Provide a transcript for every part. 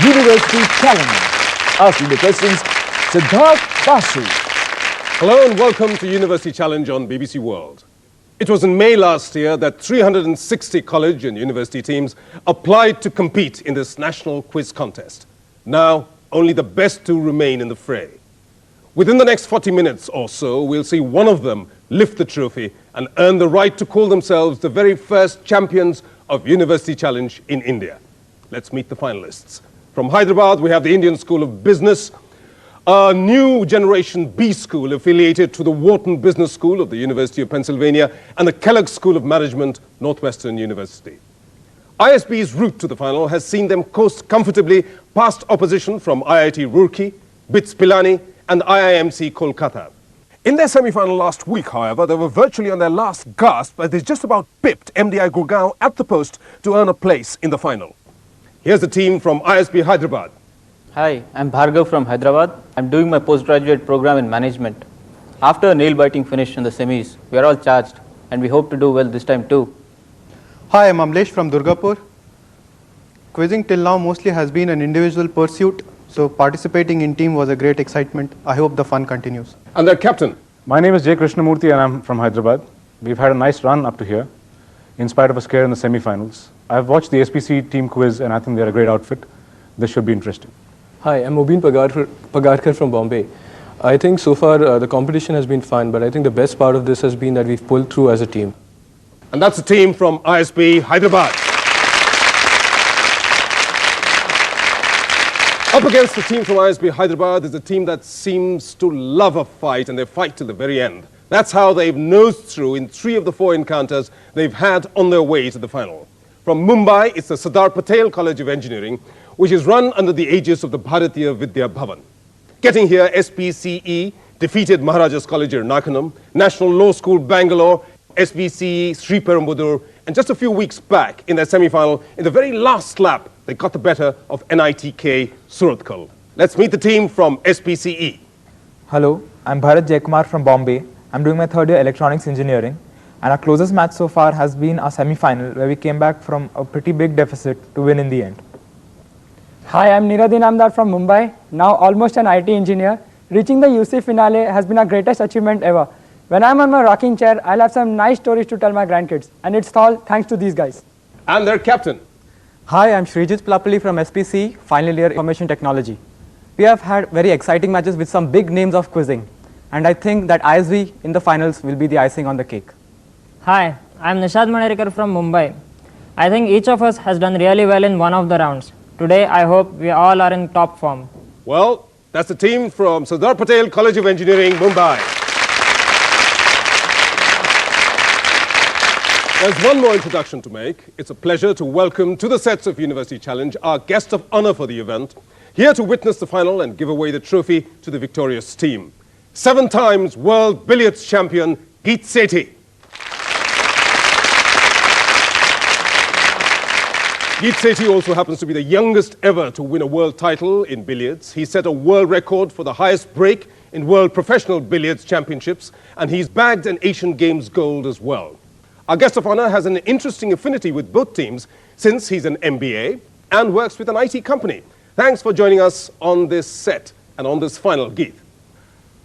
University Challenge. Asking the questions, Siddharth Basu. Hello and welcome to University Challenge on BBC World. It was in May last year that 360 college and university teams applied to compete in this national quiz contest. Now, only the best two remain in the fray. Within the next 40 minutes or so, we'll see one of them lift the trophy and earn the right to call themselves the very first champions of University Challenge in India. Let's meet the finalists. From Hyderabad, we have the Indian School of Business, a new generation B school affiliated to the Wharton Business School of the University of Pennsylvania and the Kellogg School of Management, Northwestern University. ISB's route to the final has seen them coast comfortably past opposition from IIT Roorkee, BITS Pilani and IIMC Kolkata. In their semi-final last week, however, they were virtually on their last gasp as they just about pipped MDI Gurgaon at the post to earn a place in the final. Here's the team from ISB Hyderabad. Hi, I'm Bhargav from Hyderabad. I'm doing my postgraduate program in management. After a nail-biting finish in the semis, we are all charged and we hope to do well this time too. Hi, I'm Amlesh from Durgapur. Quizzing till now mostly has been an individual pursuit, so participating in team was a great excitement. I hope the fun continues. And their captain. My name is Jay Krishnamurthy and I'm from Hyderabad. We've had a nice run up to here, in spite of a scare in the semi-finals. I've watched the SPCE team quiz and I think they're a great outfit. This should be interesting. Hi, I'm Mubin Pagarkar from Bombay. I think so far the competition has been fun, but I think the best part of this has been that we've pulled through as a team. And that's the team from ISB Hyderabad. Up against the team from ISB Hyderabad is a team that seems to love a fight and they fight till the very end. That's how they've nosed through in 3 of the 4 encounters they've had on their way to the final. From Mumbai, it's the Sardar Patel College of Engineering, which is run under the aegis of the Bharatiya Vidya Bhavan. Getting here, SPCE defeated Maharajas College Ernakulam, National Law School Bangalore, SPCE Sri Perumbudur, and just a few weeks back in their semi-final, in the very last lap, they got the better of NITK Surathkal. Let's meet the team from SPCE. Hello, I'm Bharat Jaykumar from Bombay. I'm doing my 3rd year electronics engineering. And our closest match so far has been our semi-final, where we came back from a pretty big deficit to win in the end. Hi, I'm Niradin Amdar from Mumbai, now almost an IT engineer. Reaching the UC finale has been our greatest achievement ever. When I'm on my rocking chair, I'll have some nice stories to tell my grandkids. And it's all thanks to these guys. And their captain. Hi, I'm Srijit Plapali from SPCE, final year Information Technology. We have had very exciting matches with some big names of quizzing. And I think that ISB in the finals will be the icing on the cake. Hi, I'm Nishad Manarikar from Mumbai. I think each of us has done really well in one of the rounds. Today, I hope we all are in top form. Well, that's the team from Sardar Patel College of Engineering, Mumbai. There's one more introduction to make. It's a pleasure to welcome to the sets of University Challenge our guest of honor for the event, here to witness the final and give away the trophy to the victorious team. 7 times world billiards champion, Geet Sethi. Geet Sethi also happens to be the youngest ever to win a world title in billiards. He set a world record for the highest break in World Professional Billiards Championships, and he's bagged an Asian Games gold as well. Our guest of honor has an interesting affinity with both teams since he's an MBA and works with an IT company. Thanks for joining us on this set and on this final, Geet.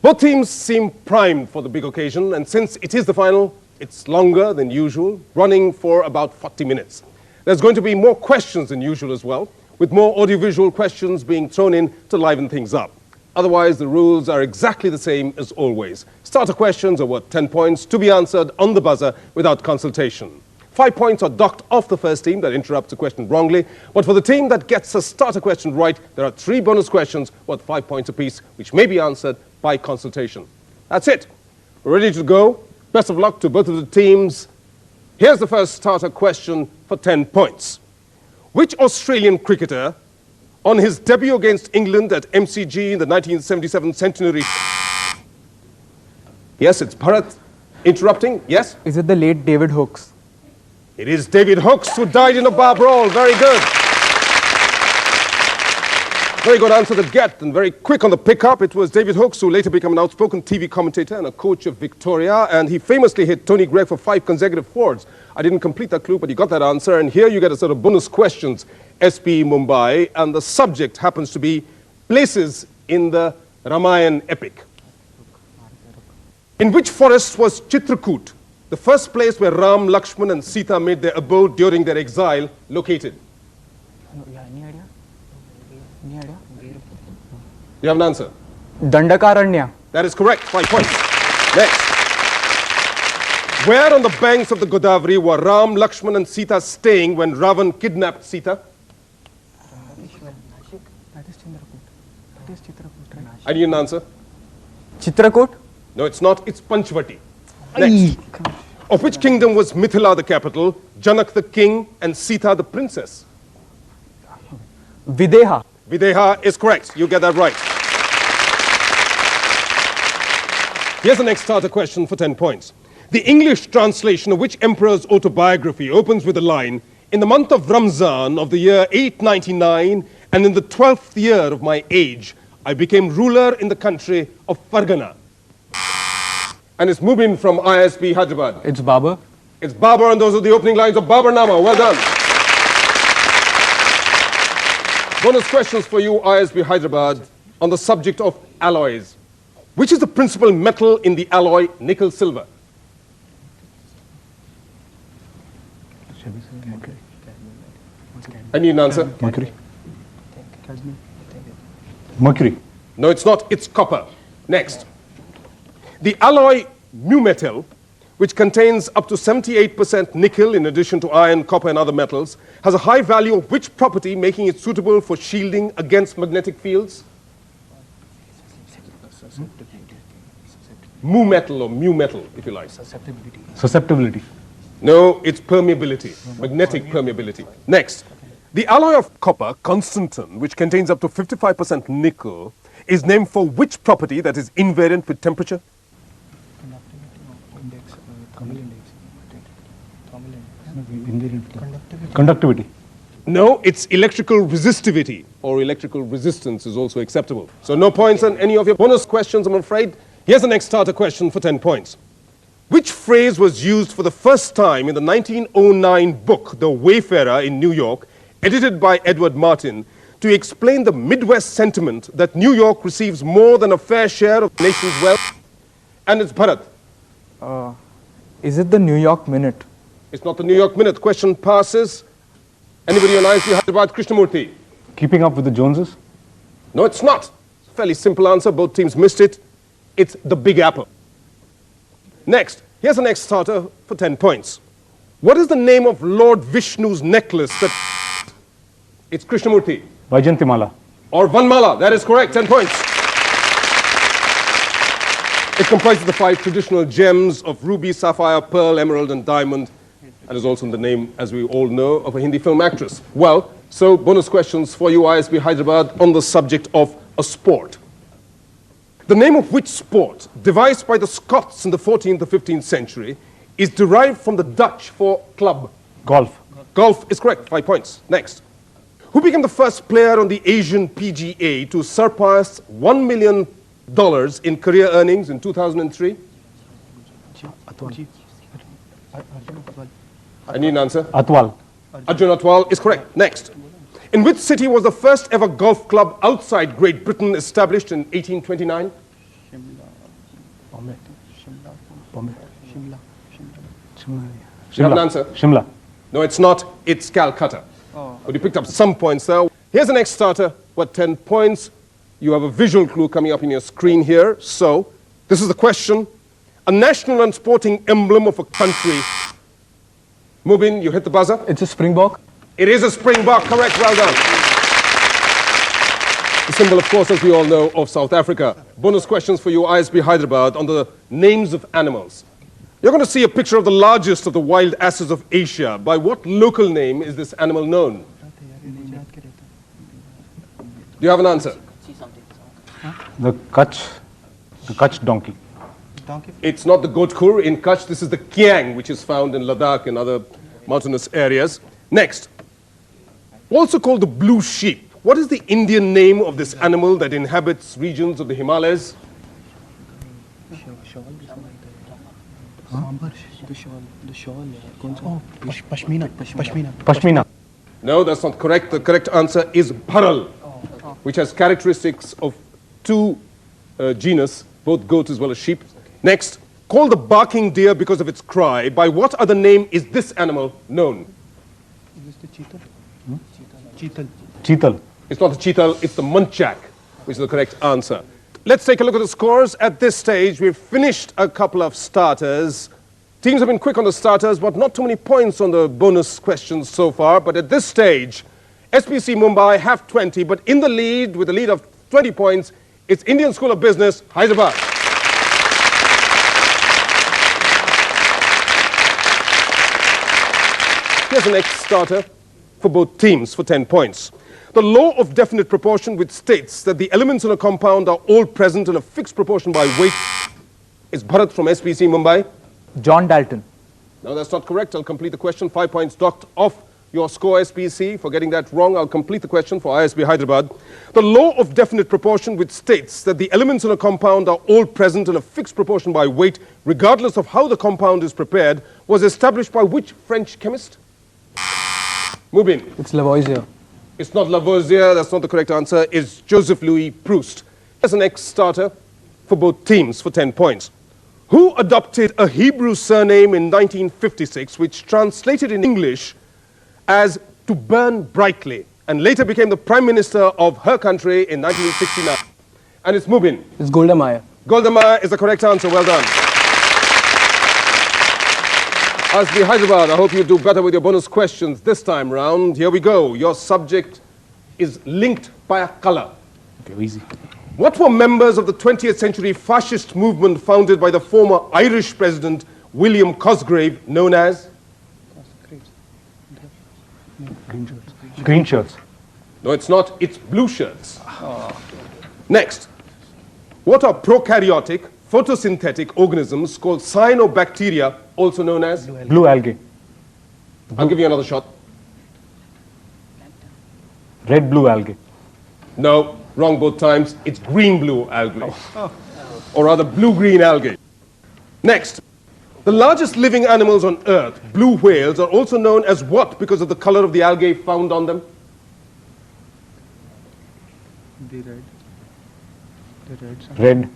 Both teams seem primed for the big occasion, and since it is the final, it's longer than usual, running for about 40 minutes. There's going to be more questions than usual as well, with more audiovisual questions being thrown in to liven things up. Otherwise, the rules are exactly the same as always. Starter questions are worth 10 points to be answered on the buzzer without consultation. 5 points are docked off the first team that interrupts a question wrongly, but for the team that gets a starter question right, there are 3 bonus questions worth 5 points apiece, which may be answered by consultation. That's it. We're ready to go. Best of luck to both of the teams. Here's the first starter question for 10 points. Which Australian cricketer, on his debut against England at MCG in the 1977 centenary... Yes, it's Bharat interrupting. Yes? Is it the late David Hooks? It is David Hooks, who died in a bar brawl. Very good. Very good answer to get, and very quick on the pickup. It was David Hooks, who later became an outspoken TV commentator and a coach of Victoria, and he famously hit Tony Greig for 5 consecutive fours I didn't complete that clue, but you got that answer. And here you get a sort of bonus questions, SPE Mumbai, and the subject happens to be places in the Ramayana epic. In which forest was Chitrakoot, the first place where Ram, Lakshman and Sita made their abode during their exile, located? You have an answer? Dandakaranya. That is correct. 5 points. Next. Where on the banks of the Godavari were Ram, Lakshman and Sita staying when Ravan kidnapped Sita? I need an answer. Chitrakoot? No, it's not. It's Panchvati. Next. Of which kingdom was Mithila the capital, Janak the king, and Sita the princess? Videha. Videha is correct. You get that right. Here's the next starter question for 10 points. The English translation of which emperor's autobiography opens with the line, "In the month of Ramzan of the year 899, and in the 12th year of my age, I became ruler in the country of Fargana." And it's Mubin from ISB Hyderabad. It's Babur. It's Babur, and those are the opening lines of Baburnama. Well done. Bonus questions for you, ISB Hyderabad, on the subject of alloys. Which is the principal metal in the alloy nickel-silver? I need an answer. Mercury. Mercury. No, it's not. It's copper. Next. The alloy mu metal, which contains up to 78% nickel in addition to iron, copper and other metals, has a high value of which property, making it suitable for shielding against magnetic fields? Mu metal or mu metal, if you like. Susceptibility. No, it's permeability, magnetic permeability. Next. The alloy of copper, Constantan, which contains up to 55% nickel, is named for which property that is invariant with temperature? Conductivity. No, it's electrical resistivity, or electrical resistance is also acceptable. So no points on any of your bonus questions, I'm afraid. Here's the next starter question for 10 points. Which phrase was used for the first time in the 1909 book, The Wayfarer in New York, edited by Edward Martin, to explain the Midwest sentiment that New York receives more than a fair share of the nation's wealth? And it's Bharat. Is it the New York Minute? It's not the New York Minute. Question passes. Anybody on ISB Hyderabad? Krishnamurthy. Keeping up with the Joneses. No, it's not. Fairly simple answer. Both teams missed it. It's the Big Apple. Next. Here's the next starter for 10 points. What is the name of Lord Vishnu's necklace that... It's Krishnamurthy. Vaijantimala. Or Vanmala. That is correct. 10 points. It comprises the 5 traditional gems of ruby, sapphire, pearl, emerald, and diamond, and is also the name, as we all know, of a Hindi film actress. Well, so bonus questions for you, ISB Hyderabad, on the subject of a sport. The name of which sport, devised by the Scots in the 14th or 15th century, is derived from the Dutch for club? Golf. Golf is correct. 5 points. Next. Who became the first player on the Asian PGA to surpass $1 million in career earnings in 2003? I need an answer. Atwal. Arjun Atwal is correct. Next. In which city was the first ever golf club outside Great Britain established in 1829? You have an answer? Shimla. No, it's not. It's Calcutta. But you picked up some points there. Here's the next starter. What 10 points? You have a visual clue coming up in your screen here. So, this is the question. A national and sporting emblem of a country. Mubin, you hit the buzzer. It's a springbok. It is a springbok, correct, well done. The symbol, of course, as we all know, of South Africa. Bonus questions for you, ISB Hyderabad, on the names of animals. You're going to see a picture of the largest of the wild asses of Asia. By what local name is this animal known? Do you have an answer? The Kutch donkey. It's not the Gotkhur in Kutch. This is the Kiang, which is found in Ladakh and other mountainous areas. Next. Also called the blue sheep. What is the Indian name of this animal that inhabits regions of the Himalayas? Pashmina. No, that's not correct. The correct answer is bharal, which has characteristics of two genus, both goats as well as sheep. Next, called the barking deer because of its cry, by what other name is this animal known? Cheetal. It's not the cheetal, it's the muntjac, which is the correct answer. Let's take a look at the scores. At this stage, we've finished a couple of starters. Teams have been quick on the starters, but not too many points on the bonus questions so far. But at this stage, SPC Mumbai have 20, but in the lead, with a lead of 20 points, it's Indian School of Business, Hyderabad. Here's the next starter for both teams for 10 points. The law of definite proportion, which states that the elements in a compound are all present in a fixed proportion by weight, is Bharat from SPC Mumbai. John Dalton. No, that's not correct. I'll complete the question. 5 points docked off your score, SPC. For getting that wrong, I'll complete the question for ISB Hyderabad. The law of definite proportion, which states that the elements in a compound are all present in a fixed proportion by weight, regardless of how the compound is prepared, was established by which French chemist? Mubin. It's Lavoisier. It's not Lavoisier, that's not the correct answer. It's Joseph Louis Proust. As the next starter for both teams for 10 points. Who adopted a Hebrew surname in 1956, which translated in English as to burn brightly, and later became the Prime Minister of her country in 1969? And it's Mubin. It's Golda Meir. Golda Meir is the correct answer. Well done. ISB Hyderabad, I hope you do better with your bonus questions this time round. Here we go. Your subject is linked by a color. Okay, easy. What were members of the 20th century fascist movement founded by the former Irish president William Cosgrave known as? Green shirts. No, it's not. It's blue shirts. Next. What are prokaryotic, photosynthetic organisms called cyanobacteria, also known as? Blue algae. I'll give you another shot. Red blue algae. No, wrong both times. It's green-blue algae. Or rather, blue-green algae. Next. The largest living animals on Earth, blue whales, are also known as what because of the color of the algae found on them? Red.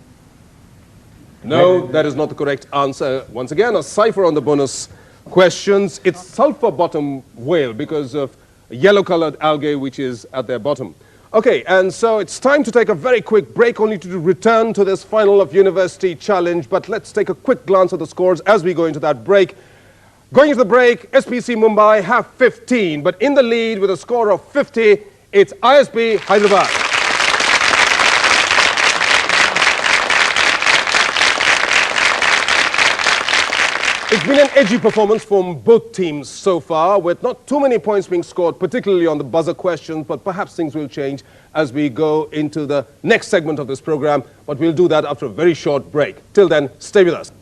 No, that is not the correct answer. Once again, a cipher on the bonus questions. It's sulfur bottom whale because of yellow-colored algae which is at their bottom. Okay, and so it's time to take a very quick break, only to return to this final of University Challenge. But let's take a quick glance at the scores as we go into that break. Going into the break, SPC Mumbai have 15, but in the lead with a score of 50, it's ISB Hyderabad. It's been an edgy performance from both teams so far, with not too many points being scored, particularly on the buzzer questions, but perhaps things will change as we go into the next segment of this program, but we'll do that after a very short break. Till then, stay with us.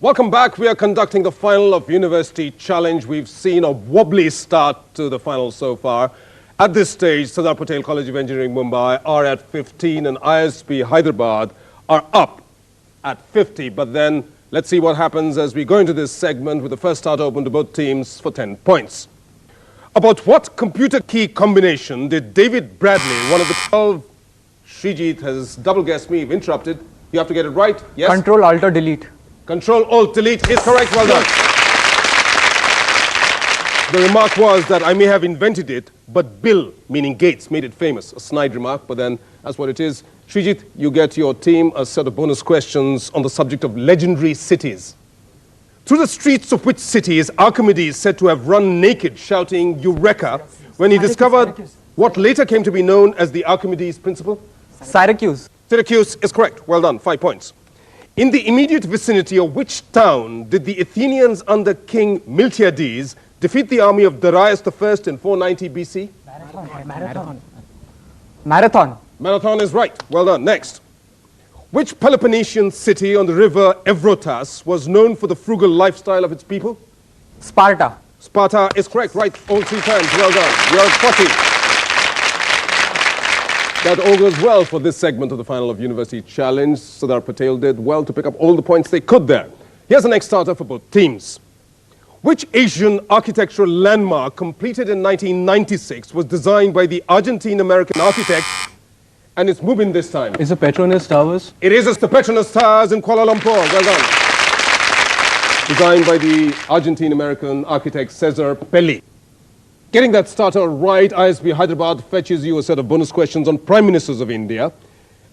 Welcome back. We are conducting the final of University Challenge. We've seen a wobbly start to the final so far. At this stage, Sardar Patel College of Engineering, Mumbai are at 15 and ISB Hyderabad are up at 50. But then let's see what happens as we go into this segment with the first start open to both teams for 10 points. About what computer key combination did David Bradley, one of the 12, Srijit has double guessed me, interrupted. You have to get it right. Yes? Control, Alt, or Delete. Control, Alt, Delete is correct. Well done. The remark was that I may have invented it, but Bill, meaning Gates, made it famous. A snide remark, but then that's what it is. Srijit, you get your team a set of bonus questions on the subject of legendary cities. Through the streets of which city is Archimedes said to have run naked, shouting Eureka, when he discovered what later came to be known as the Archimedes principle? Syracuse. Syracuse is correct. Well done. 5 points. In the immediate vicinity of which town did the Athenians under King Miltiades defeat the army of Darius I in 490 BC? Marathon. Marathon is right. Well done. Next. Which Peloponnesian city on the river Evrotas was known for the frugal lifestyle of its people? Sparta. Sparta is correct. Right all 3 times. Well done. You're at 40. That all goes well for this segment of the final of University Challenge. Sardar Patel did well to pick up all the points they could there. Here's the next starter for both teams. Which Asian architectural landmark completed in 1996 was designed by the Argentine-American architect, and it's Mubin this time? Is it Petronas Towers? It is the Petronas Towers in Kuala Lumpur. Well done. Designed by the Argentine-American architect Cesar Pelli. Getting that starter right, ISB Hyderabad fetches you a set of bonus questions on Prime Ministers of India.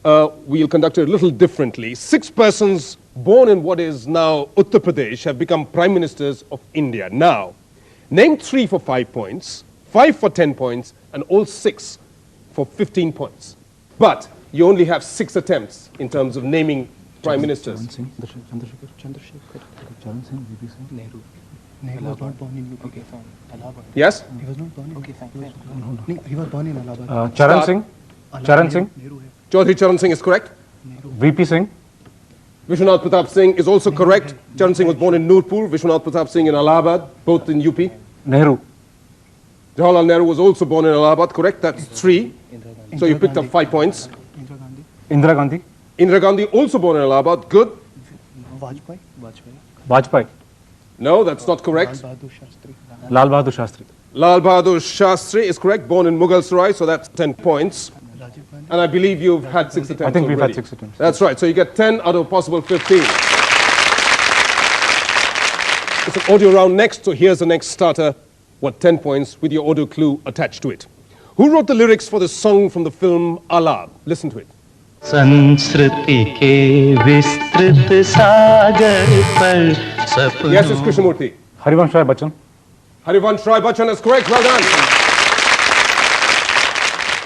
We'll conduct it a little differently. 6 persons born in what is now Uttar Pradesh have become Prime Ministers of India. Now, name 3 for 5 points, 5 for 10 points, and all 6 for 15 points. But you only have 6 attempts in terms of naming Prime Ministers. Nehru was not born in UP. Okay, fine. Allahabad. Yes? He was not born in Okay, fine. No, he was born in Allahabad. Charan Singh. Charan Singh. Chaudhry Charan Singh is correct. VP Singh. Vishwanath Pratap Singh is also correct. Charan Singh was born in Nurpur. Vishwanath Pratap Singh in Allahabad, both in UP. Nehru. Jawaharlal Nehru was also born in Allahabad, correct? That's 3. So you picked up 5 points. Indira Gandhi. Indira Gandhi also born in Allahabad. Good. Vajpayee. No, that's not correct. Lal Bahadur Shastri. Lal Bahadur Shastri is correct, born in Mughal Sarai, so that's 10 points. And I believe you've had 6 attempts I think we've already. had 6 attempts. That's right, so you get 10 out of possible 15. It's an audio round next, so here's the next starter. What 10 points with your audio clue attached to it. Who wrote the lyrics for the song from the film Alab? Listen to it. संस्कृति के विस्तृत सागर पर सपनों Yes, it's Krishnamurti. Harivansh Rai Bachchan. Harivansh Rai Bachchan is correct. Well done.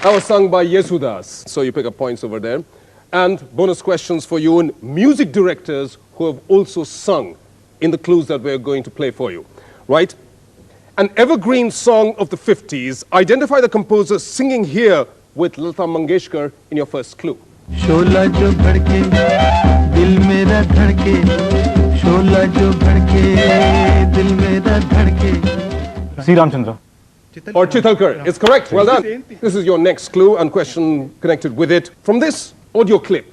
That was sung by Yesudas. So you pick up points over there. And bonus questions for you and music directors who have also sung in the clues that we're going to play for you. Right? An evergreen song of the 50s. Identify the composer singing here with Lata Mangeshkar in your first clue. शोला जो भड़के दिल मेरा धड़के शोला जो भड़के दिल मेरा धड़के C. Ramchandra. Or Chithalkar is correct. Well done. This is your next clue and question connected with it. From this audio clip,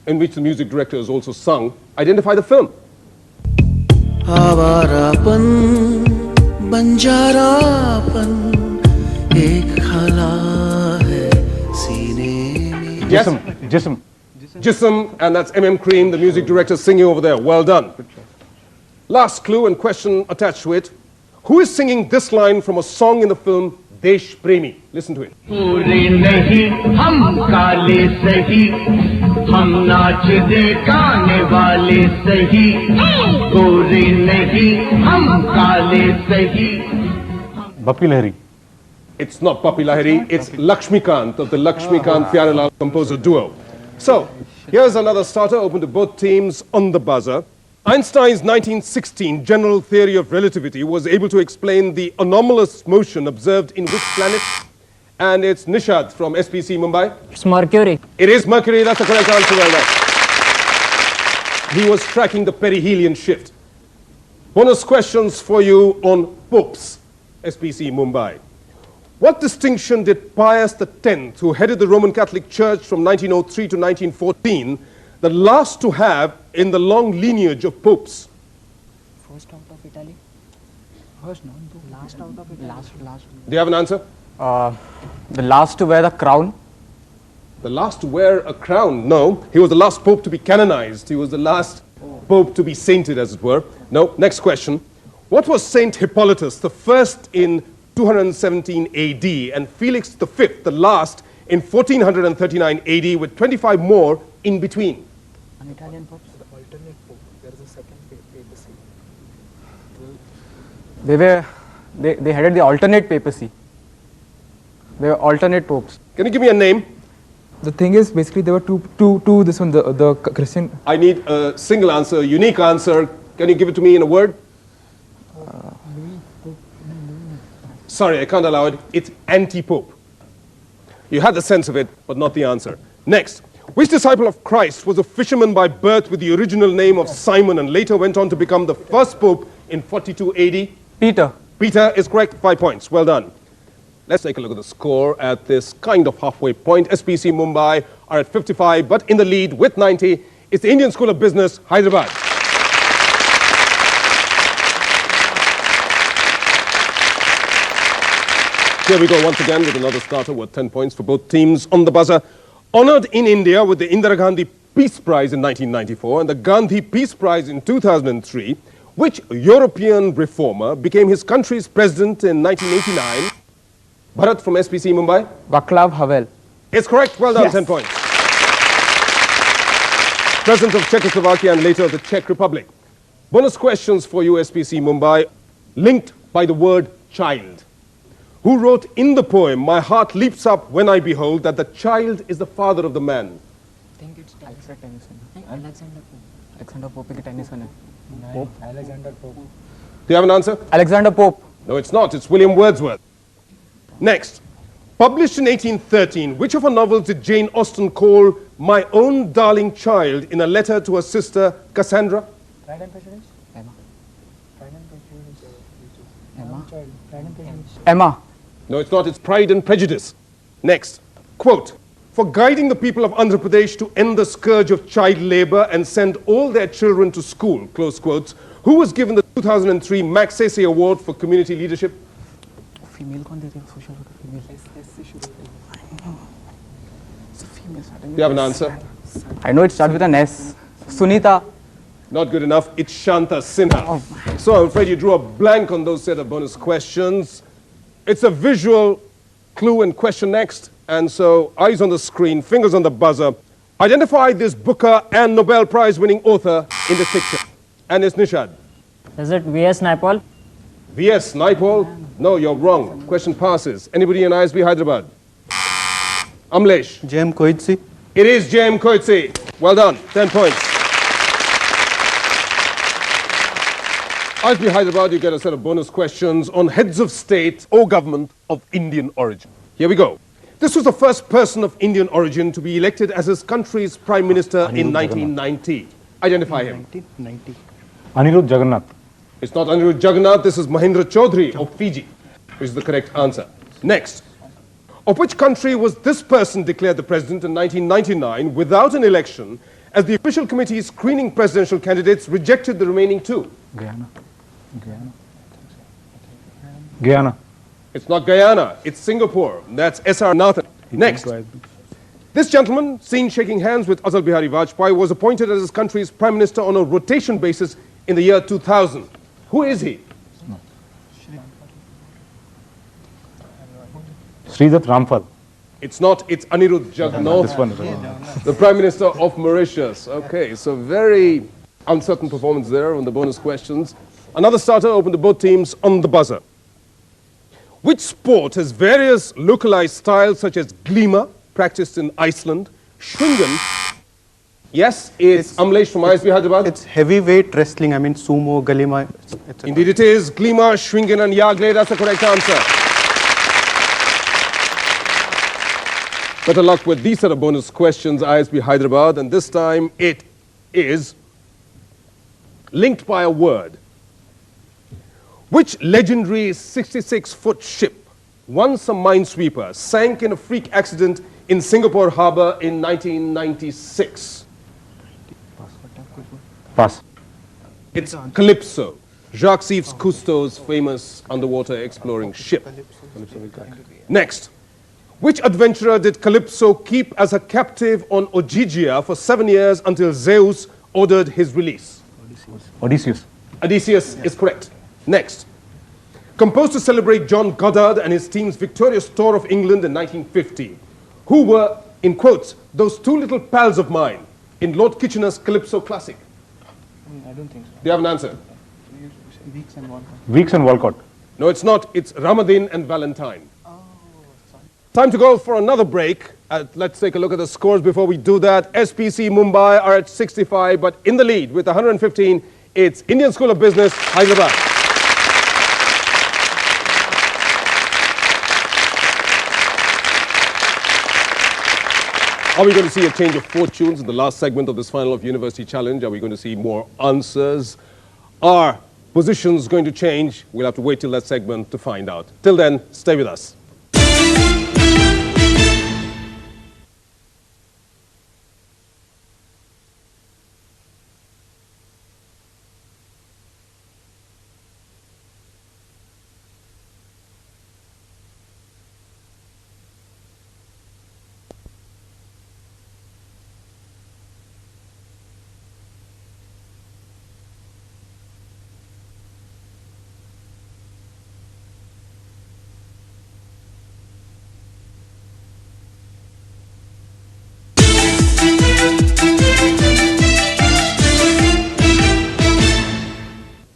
in which the music director has also sung, identify the film. Awarapan Banjarapan एक खला है सीने में Yes? Jism. Jism, and that's M.M. Cream, the music director, singing over there. Well done. Last clue and question attached to it. Who is singing this line from a song in the film Desh Premi? Listen to it. पूरे नहीं हम काले सही हम नाच दे गाने वाले सही पूरे नहीं हम काले सही Bappi Lahiri. It's not Papi Lahiri, it's Lakshmikant of the Lakshmikant Pyarelal composer duo. So, here's another starter open to both teams on the buzzer. Einstein's 1916 general theory of relativity was able to explain the anomalous motion observed in which planet? And it's Nishad from SPCE Mumbai. It's Mercury. It is Mercury, that's the correct answer. Well done. He was tracking the perihelion shift. Bonus questions for you on popes, SPCE Mumbai. What distinction did Pius X, who headed the Roman Catholic Church from 1903 to 1914, the last to have in the long lineage of popes? First out of Italy. First, no. Last out of Italy. Last. Do you have an answer? The last to wear the crown. The last to wear a crown? No. He was the last pope to be canonized. He was the last pope to be sainted, as it were. No. Next question. What was Saint Hippolytus, the first in 217 AD, and Felix V, the last, in 1439 AD, with 25 more in between? An Italian pope. The alternate pope. There is a second papacy. They headed the alternate papacy. They were alternate popes. Can you give me a name? The thing is, basically, there were two. This one, the Christian. I need a single answer, a unique answer. Can you give it to me in a word? Sorry, I can't allow it. It's anti-pope. You had the sense of it, but not the answer. Next. Which disciple of Christ was a fisherman by birth with the original name of Simon and later went on to become the first pope in 42 AD? Peter. Peter is correct. 5 points. Well done. Let's take a look at the score at this kind of halfway point. SPCE Mumbai are at 55, but in the lead with 90 is the Indian School of Business, Hyderabad. Here we go once again with another starter worth 10 points for both teams on the buzzer. Honored in India with the Indira Gandhi Peace Prize in 1994 and the Gandhi Peace Prize in 2003, which European reformer became his country's president in 1989? Bharat from SPCE Mumbai. Vaclav Havel. It's correct. Well done. Yes. 10 points. President of Czechoslovakia and later the Czech Republic. Bonus questions for you, SPCE Mumbai, linked by the word child. Who wrote in the poem, "My heart leaps up when I behold that the child is the father of the man"? I think it's Alexander Tennyson. Alexander Pope. Alexander Pope के Tennyson है. Pope. Alexander Pope. Do you have an answer? Alexander Pope. No, it's not. It's William Wordsworth. Next. Published in 1813, which of her novels did Jane Austen call "My Own Darling Child" in a letter to her sister Cassandra? Pride and Prejudice. Emma. Pride and Prejudice. Emma. Pride and Prejudice. Emma. No, it's not. It's Pride and Prejudice. Next. Quote, "For guiding the people of Andhra Pradesh to end the scourge of child labor and send all their children to school," close quotes, who was given the 2003 Magsaysay Award for Community Leadership? Female कौन देती है social worker female? It's a female. Do you have an answer? I know it starts with an S. Sunita. Not good enough. It's Shanta Sinha. So I'm afraid you drew a blank on those set of bonus questions. It's a visual clue and question next. And so eyes on the screen, fingers on the buzzer. Identify this Booker and Nobel Prize winning author in this picture. And it's Nishad. Is it V.S. Naipaul? V.S. Naipaul? No, you're wrong. Question passes. Anybody in ISB Hyderabad? Amlesh. J.M. Koitsi. It is J.M. Koitsi. Well done. 10 points. ISB Hyderabad, you get a set of bonus questions on heads of state or government of Indian origin. Here we go. This was the first person of Indian origin to be elected as his country's prime minister in 1990. Identify him. 1990. Anirudh Jagannath. It's not Anirudh Jagannath. This is Mahendra Chaudhary of Fiji, which is the correct answer. Next. Of which country was this person declared the president in 1999 without an election, as the official committee screening presidential candidates rejected the remaining two? Guyana. Guyana. It's not Guyana. It's Singapore. That's S.R. Nathan. Next. This gentleman, seen shaking hands with Atal Bihari Vajpayee, was appointed as his country's prime minister on a rotation basis in the year 2000. Who is he? Sridhar Ramphal. It's not. It's Anirudh This Jagannath, one. the prime minister of Mauritius. Okay, so very uncertain performance there on the bonus questions. Another starter open to both teams on the buzzer. Which sport has various localized styles such as glima, practiced in Iceland, shringan? Yes, it's Amlesh from ISB Hyderabad. It's heavyweight wrestling. I mean sumo, galima. Indeed it is. Glima, shringan and yagle. That's the correct answer. Better luck with these set of bonus questions, ISB Hyderabad. And this time it is linked by a word. Which legendary 66-foot ship, once a minesweeper, sank in a freak accident in Singapore harbour in 1996? Pass. It's Calypso, Jacques-Yves Cousteau's famous underwater exploring ship. Next. Which adventurer did Calypso keep as a captive on Ogygia for 7 years until Zeus ordered his release? Odysseus. Odysseus is correct. Next. Composed to celebrate John Goddard and his team's victorious tour of England in 1950. Who were, in quotes, those two little pals of mine in Lord Kitchener's Calypso classic? I don't think so. Do you have an answer? Weeks and Walcott. Weeks and Walcott. No, it's not. It's Ramadan and Valentine. Time to go for another break. Let's take a look at the scores before we do that. SPCE Mumbai are at 65, but in the lead with 115, it's Indian School of Business, Hyderabad. Are we going to see a change of fortunes in the last segment of this final of University Challenge? Are we going to see more answers? Are positions going to change? We'll have to wait till that segment to find out. Till then, stay with us.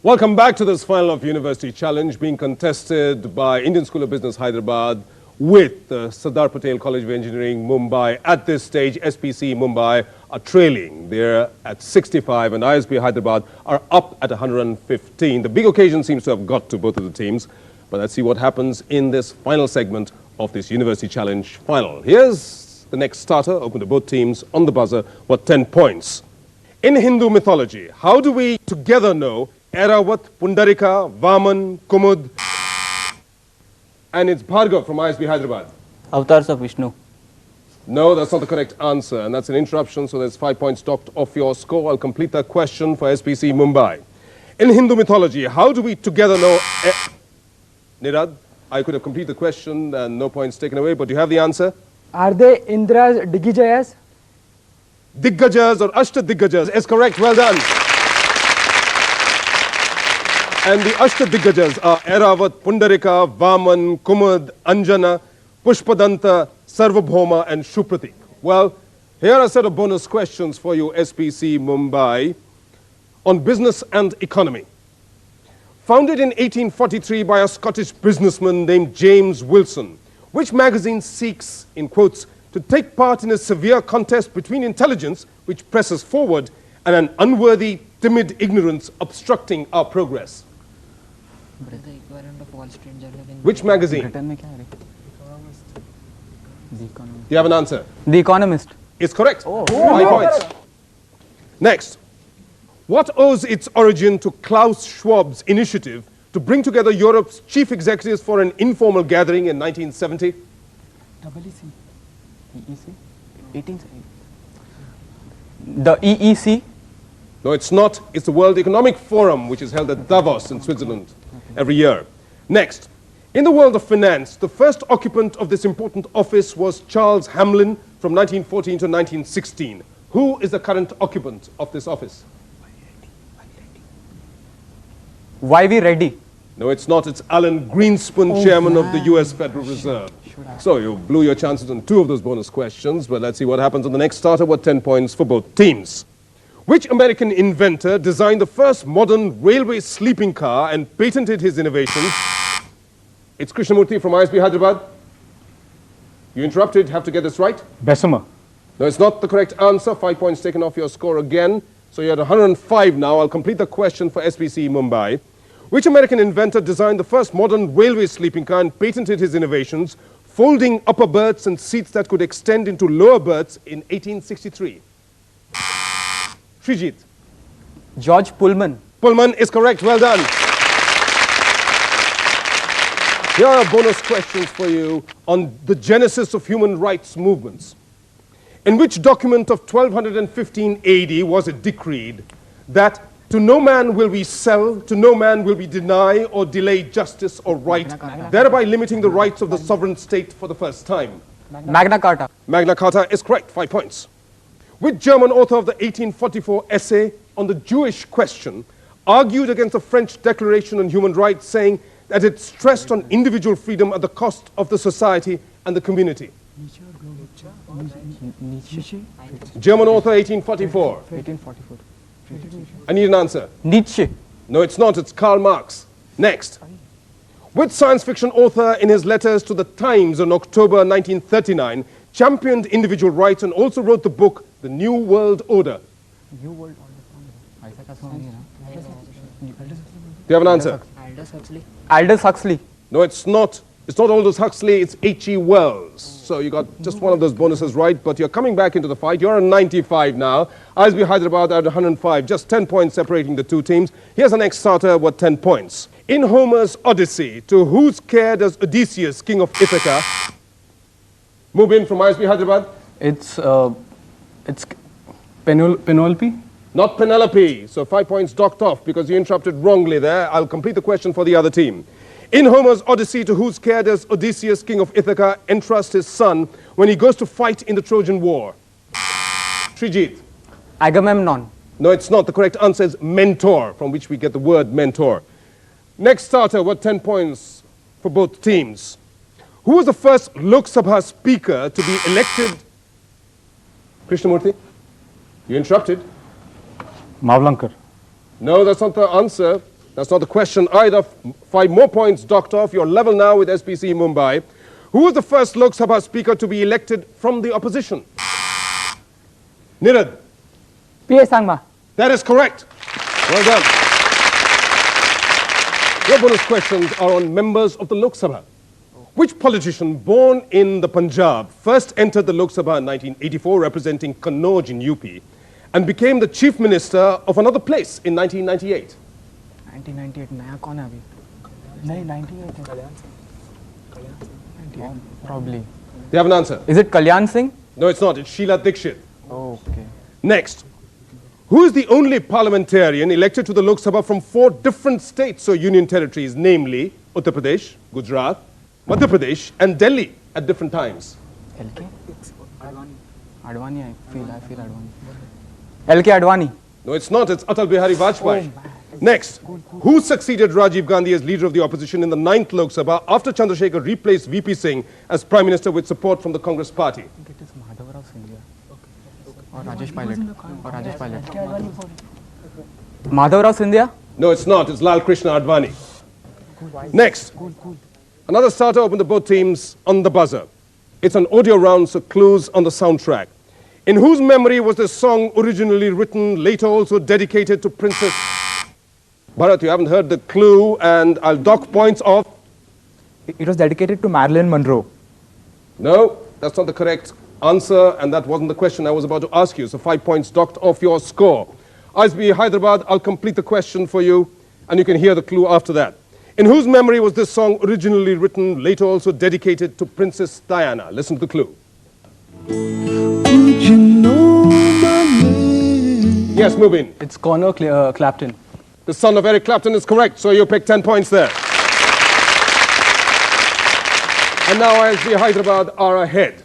Welcome back to this final of University Challenge being contested by Indian School of Business Hyderabad with Sardar Patel College of Engineering Mumbai. At this stage, SPCE Mumbai are trailing. They're at 65 and ISB Hyderabad are up at 115. The big occasion seems to have got to both of the teams, but let's see what happens in this final segment of this University Challenge final. Here's the next starter, open to both teams on the buzzer, what 10 points. In Hindu mythology, how do we together know Airavat, Pundarika, Vaman, Kumud, and it's Bhargav from ISB Hyderabad? Avatars of Vishnu. No, that's not the correct answer, and that's an interruption, so there's 5 points docked off your score. I'll complete that question for SPCE Mumbai. In Hindu mythology, how do we together know... Nirad, I could have completed the question and no points taken away, but do you have the answer? Are they Indra's Digijayas? Diggajas or Ashta Diggajas is correct, well done. And the Ashta Diggajas are Airavat, Pundarika, Vaman, Kumud, Anjana, Pushpadanta, Sarvabhauma and Shupratik. Well, here are a set of bonus questions for you, SPCE Mumbai, on business and economy. Founded in 1843 by a Scottish businessman named James Wilson, which magazine seeks, in quotes, to take part in a severe contest between intelligence, which presses forward, and an unworthy, timid ignorance obstructing our progress? Which magazine? Do you have an answer? The Economist. It's correct. 5 points. Next. What owes its origin to Klaus Schwab's initiative to bring together Europe's chief executives for an informal gathering in 1970? The EEC? No, it's not. It's the World Economic Forum, which is held at Davos in Switzerland every year. Next. In the world of finance, the first occupant of this important office was Charles Hamlin from 1914 to 1916. Who is the current occupant of this office? Y.V. Reddy. No, it's not. It's Alan Greenspan, chairman of the US Federal Reserve. So you blew your chances on 2 of those bonus questions, but let's see what happens on the next starter. What 10 points for both teams. Which American inventor designed the first modern railway sleeping car and patented his innovations? It's Krishnamurthy from ISB Hyderabad. You interrupted, have to get this right. Bessemer. No, it's not the correct answer. 5 points taken off your score again. So you're at 105 now. I'll complete the question for SPCE Mumbai. Which American inventor designed the first modern railway sleeping car and patented his innovations, folding upper berths and seats that could extend into lower berths in 1863? Srijit. George Pullman. Pullman is correct. Well done. Here are bonus questions for you on the genesis of human rights movements. In which document of 1215 AD was it decreed that to no man will we sell, to no man will we deny or delay justice or right, thereby limiting the rights of the sovereign state for the first time? Magna Carta. Magna Carta is correct, 5 points. Which German author of the 1844 essay on the Jewish question argued against the French Declaration on Human Rights, saying that it stressed on individual freedom at the cost of the society and the community? German author, 1844. 1844. I need an answer. Nietzsche. No, it's not. It's Karl Marx. Next. Which science fiction author in his letters to the Times in October 1939 championed individual rights and also wrote the book The New World Order? New World Order. Do you have an answer? Aldous Huxley. Aldous Huxley. No, it's not. It's not Aldous Huxley, it's H.G. Wells. So you got just one of those bonuses right, but you're coming back into the fight. You're on 95 now. ISB Hyderabad at 105, just 10 points separating the two teams. Here's the next starter with 10 points. In Homer's Odyssey, to whose care does Odysseus, king of Ithaca, move in from ISB Hyderabad? It's Penelope. Not Penelope. So 5 points docked off because you interrupted wrongly there. I'll complete the question for the other team. In Homer's Odyssey, to whose care does Odysseus, king of Ithaca, entrust his son when he goes to fight in the Trojan War? Srijit. Agamemnon. No, it's not. The correct answer is mentor, from which we get the word mentor. Next starter with 10 points for both teams. Who was the first Lok Sabha speaker to be elected? Krishnamurthy, you interrupted. Mavlankar. No, that's not the answer. That's not the question either. 5 more points docked off. You're level now with SPCE Mumbai. Who was the first Lok Sabha speaker to be elected from the opposition? Nirad. P.A. Sangma. That is correct. Well done. Your bonus questions are on members of the Lok Sabha. Which politician born in the Punjab first entered the Lok Sabha in 1984 representing Kannauj in UP and became the chief minister of another place in 1998? 1998. नया कौन है अभी? नहीं 98 है. Probably. Do you have an answer? Is it Kalyan Singh? No, it's not. It's Sheila Dikshit. Oh, okay. Next. Who is the only parliamentarian elected to the Lok Sabha from 4 different states or union territories, namely Uttar Pradesh, Gujarat, Madhya Pradesh, and Delhi at different times? LK? Advani, I feel Advani. LK Advani. No, it's not. It's Atal Bihari Vajpayee. Next, who succeeded Rajiv Gandhi as leader of the opposition in the 9th Lok Sabha after Chandrasekhar replaced VP Singh as Prime Minister with support from the Congress party? I think it is Madhavrao Sindhia. Or Rajesh Pilot. Madhavrao Sindhia? No, it's not. It's Lal Krishna Advani. Next, another starter opened the both teams on the buzzer. It's an audio round, so clues on the soundtrack. In whose memory was this song originally written, later also dedicated to Princess... Bharat, you haven't heard the clue, and I'll dock points off. It was dedicated to Marilyn Monroe. No, that's not the correct answer, and that wasn't the question I was about to ask you, so 5 points docked off your score. ISB Hyderabad, I'll complete the question for you, and you can hear the clue after that. In whose memory was this song originally written, later also dedicated to Princess Diana? Listen to the clue. You know my name. Yes, move in. It's Connor Clapton. The son of Eric Clapton is correct, so you pick 10 points there. And now ISB Hyderabad are ahead.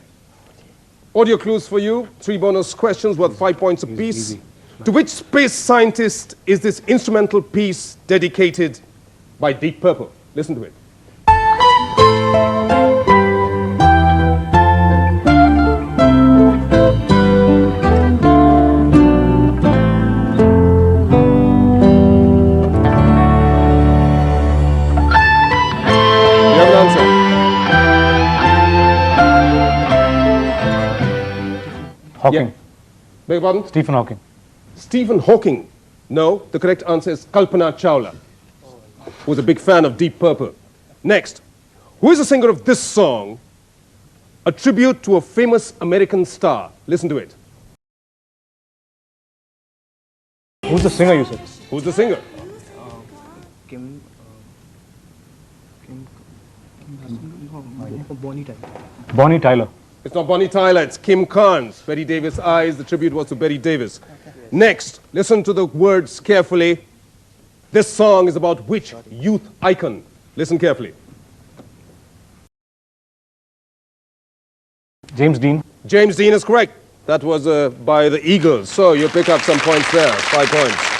Audio clues for you, 3 bonus questions worth 5 points apiece. Easy. To which space scientist is this instrumental piece dedicated by Deep Purple? Listen to it. Hawking. Yeah. Beg your pardon? Stephen Hawking. Stephen Hawking. No, the correct answer is Kalpana Chawla, who was a big fan of Deep Purple. Next, who is the singer of this song, a tribute to a famous American star? Listen to it. Who's the singer, you said? Who's the singer? Bonnie Tyler. It's not Bonnie Tyler, it's Kim Carnes. Betty Davis Eyes, the tribute was to Betty Davis. Next, listen to the words carefully. This song is about which youth icon? Listen carefully. James Dean. James Dean is correct. That was by the Eagles. So you pick up some points there, 5 points.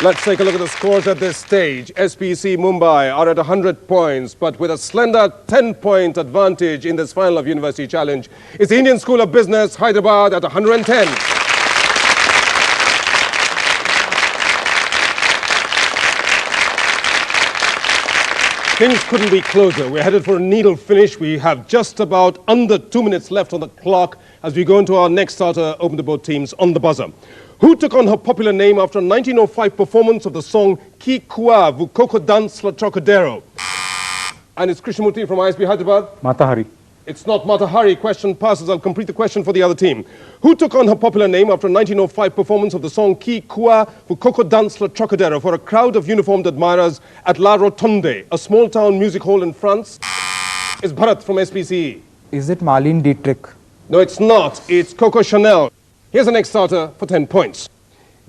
Let's take a look at the scores at this stage. SPCE Mumbai are at 100 points, but with a slender 10-point advantage in this final of University Challenge. It's the Indian School of Business, Hyderabad, at 110. Things couldn't be closer. We're headed for a needle finish. We have just about under 2 minutes left on the clock as we go into our next starter, open the both teams on the buzzer. Who took on her popular name after a 1905 performance of the song Ki Kua Vu Koko Dans La Trocadero? And it's Krishnamurti from ISB Hyderabad. Mata Hari. It's not Mata Hari. Question passes. I'll complete the question for the other team. Who took on her popular name after a 1905 performance of the song Ki Kua Vu Koko Dans La Trocadero for a crowd of uniformed admirers at La Rotonde, a small town music hall in France? It's Bharat from SPCE. Is it Marlene Dietrich? No, it's not. It's Coco Chanel. Here's the next starter for 10 points.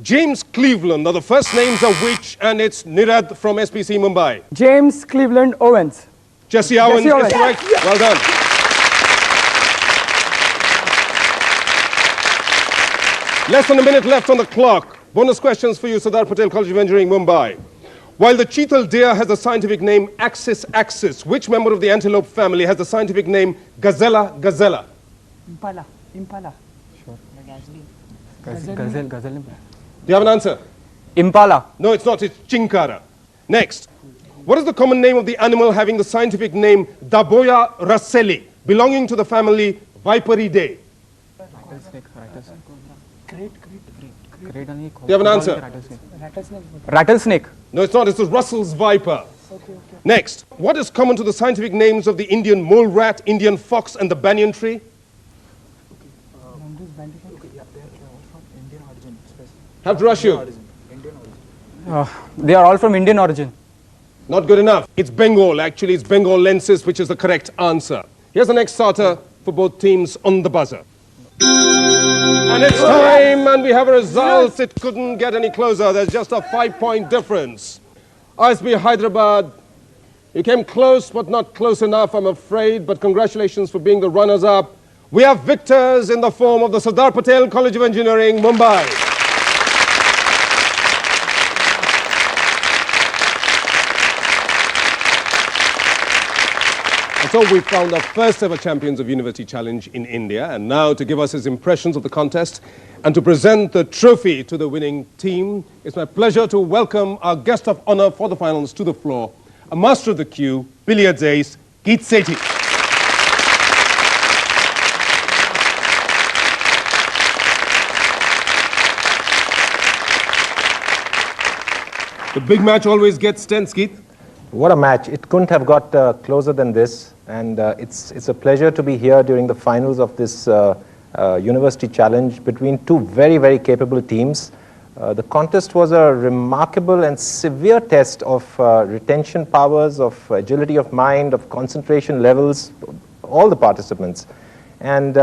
James Cleveland are the first names of which, and it's Nirad from SPCE Mumbai. James Cleveland Owens. Jesse Owens is correct. Yes. Well done. Less than a minute left on the clock. Bonus questions for you, Sardar Patel College of Engineering, Mumbai. While the cheetal deer has the scientific name Axis axis, which member of the antelope family has the scientific name Gazella gazella? Impala. Gazelle. Do you have an answer? Impala. No, it's not. It's Chinkara. Next. What is the common name of the animal having the scientific name Daboya racelli, belonging to the family Viperidae? Do you have an answer? Rattlesnake. No, it's not. It's the Russell's viper. Next. What is common to the scientific names of the Indian mole rat, Indian fox, and the banyan tree? Have to rush you. They are all from Indian origin. Not good enough. It's Bengal. Actually, it's Bengalensis, which is the correct answer. Here's the next starter for both teams on the buzzer. And it's time, and we have a result. It couldn't get any closer. There's just a 5-point difference. ISB Hyderabad, you came close, but not close enough, I'm afraid. But congratulations for being the runners-up. We have victors in the form of the Sardar Patel College of Engineering, Mumbai. So we found our first ever champions of University Challenge in India. And now to give us his impressions of the contest and to present the trophy to the winning team, it's my pleasure to welcome our guest of honor for the finals to the floor, a master of the cue, billiards ace, Geet Sethi. The big match always gets tense, Geet. What a match. It couldn't have got closer than this. And it's a pleasure to be here during the finals of this University Challenge between two very, very capable teams. The contest was a remarkable and severe test of retention powers, of agility of mind, of concentration levels, all the participants. And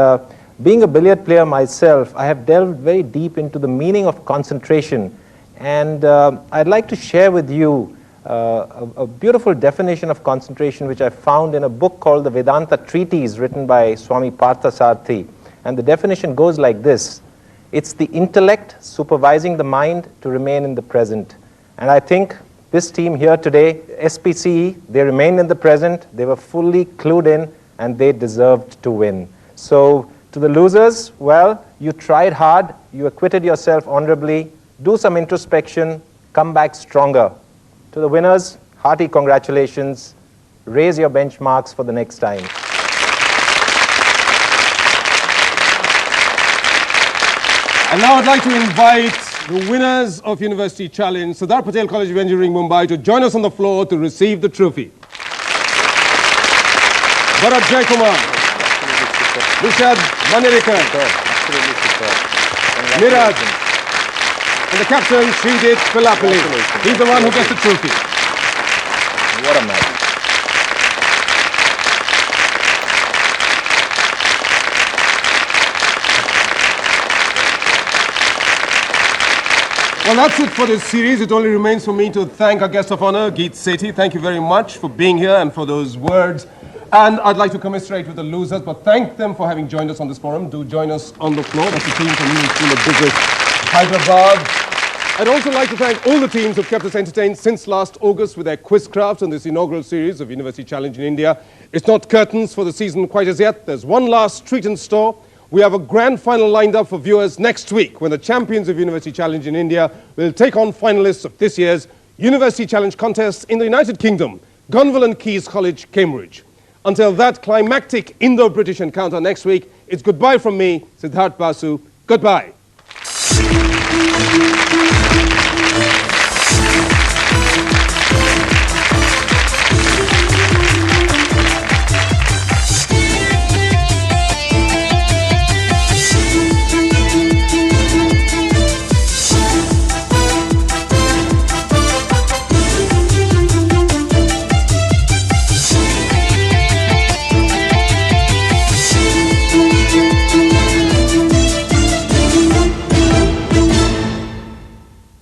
being a billiard player myself, I have delved very deep into the meaning of concentration. And I'd like to share with you a beautiful definition of concentration which I found in a book called the Vedanta Treatise written by Swami Parthasarathi. And the definition goes like this: it's the intellect supervising the mind to remain in the present. And I think this team here today, SPCE, they remained in the present, they were fully clued in, and they deserved to win. So to the losers, well, you tried hard, you acquitted yourself honorably, do some introspection, come back stronger. To the winners, hearty congratulations. Raise your benchmarks for the next time. And now I'd like to invite the winners of University Challenge, Sardar Patel College of Engineering, Mumbai, to join us on the floor to receive the trophy. Bharat Jaikumar, Nishad Manirikar, Niraj, and the captain, Sridit Pilapalli. He's the one who gets the trophy. What a match. Well, that's it for this series. It only remains for me to thank our guest of honor, Geet Sethi. Thank you very much for being here and for those words. And I'd like to commiserate with the losers, but thank them for having joined us on this forum. Do join us on the floor. That's the team from Union School of Business, Hyderabad. I'd also like to thank all the teams who've kept us entertained since last August with their quizcraft on this inaugural series of University Challenge in India. It's not curtains for the season quite as yet. There's one last treat in store. We have a grand final lined up for viewers next week when the champions of University Challenge in India will take on finalists of this year's University Challenge contest in the United Kingdom, Gonville and Keys College, Cambridge. Until that climactic Indo-British encounter next week, it's goodbye from me, Siddharth Basu. Goodbye.